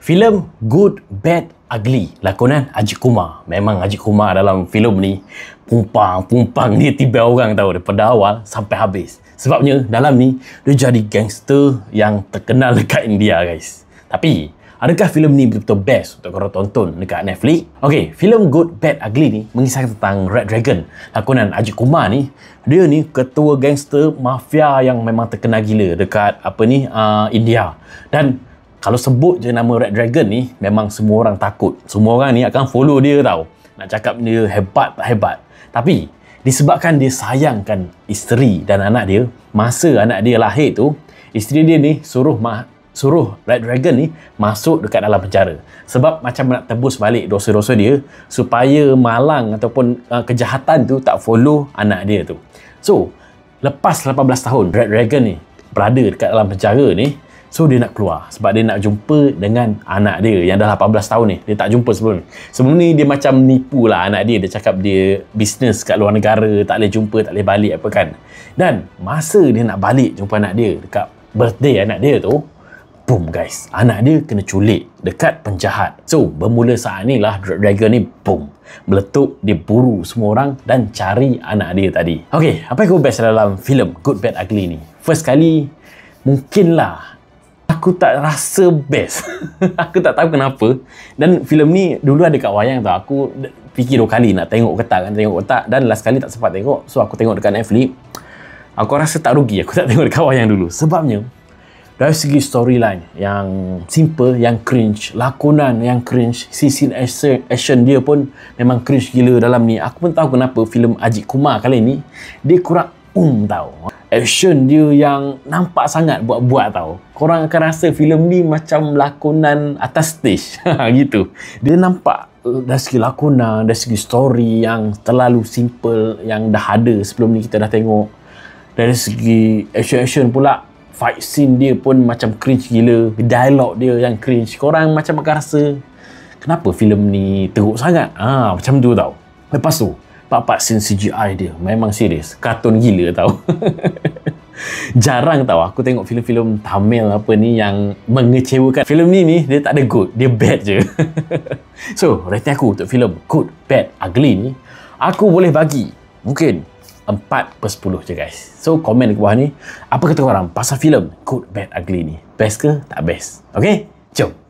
Filem Good, Bad, Ugly lakonan Ajit Kumar. Memang Ajit Kumar dalam filem ni pumpang dia tiba orang tahu daripada awal sampai habis. Sebabnya dalam ni dia jadi gangster yang terkenal dekat India, guys. Tapi adakah filem ni betul-betul best untuk korang tonton dekat Netflix? Okey, filem Good, Bad, Ugly ni mengisahkan tentang Red Dragon. Lakonan Ajit Kumar ni, dia ni ketua gangster mafia yang memang terkenal gila dekat India. Dan kalau sebut je nama Red Dragon ni, memang semua orang takut. Semua orang ni akan follow dia tau. Nak cakap dia hebat tak hebat. Tapi disebabkan dia sayangkan isteri dan anak dia, masa anak dia lahir tu, isteri dia ni suruh Red Dragon ni masuk dekat dalam penjara. Sebab macam nak tebus balik dosa-dosa dia, supaya malang ataupun kejahatan tu tak follow anak dia tu. So, lepas 18 tahun Red Dragon ni berada dekat dalam penjara ni, so dia nak keluar sebab dia nak jumpa dengan anak dia yang dah 18 tahun ni. Dia tak jumpa sebelum ni. Sebelum ni dia macam nipu lah anak dia. Dia cakap dia bisnes kat luar negara, tak boleh jumpa, tak boleh balik apa kan. Dan masa dia nak balik jumpa anak dia dekat birthday anak dia tu, boom guys, anak dia kena culik dekat penjahat. So bermula saat ni lah Dragon ni boom meletup, dia buru semua orang dan cari anak dia tadi. Okay, apa yang best dalam filem Good, Bad, Ugly ni? First kali, mungkinlah aku tak rasa best. Aku tak tahu kenapa. Dan filem ni dulu ada kat wayang tau. Aku fikir 2 kali nak tengok ke tak, dan last kali tak sempat tengok. So aku tengok dekat Netflix. Aku rasa tak rugi aku tak tengok dekat wayang dulu. Sebabnya dari segi storyline yang simple, yang cringe, lakonan yang cringe, scene action dia pun memang cringe gila dalam ni. Aku pun tahu kenapa filem Ajit Kumar kali ni dia kurang tau. Action dia yang nampak sangat buat-buat tau. Korang akan rasa filem ni macam lakonan atas stage. Gitu. Dia nampak dari segi lakonan, dari segi story yang terlalu simple, yang dah ada sebelum ni kita dah tengok. Dari segi action pula, fight scene dia pun macam cringe gila. Dialog dia yang cringe. Korang macam akan rasa, kenapa filem ni teruk sangat? Macam tu tau. Lepas tu, part-part scene CGI dia memang serius. Kartun gila tau. Jarang tau aku tengok filem-filem Tamil apa ni yang mengecewakan. Filem ni dia tak ada good, dia bad je. So, rating aku untuk filem Good, Bad, Ugly ni, aku boleh bagi mungkin 4/10 je guys. So, komen di bawah ni, apa kata korang pasal filem Good, Bad, Ugly ni? Best ke tak best? Okay? Jom!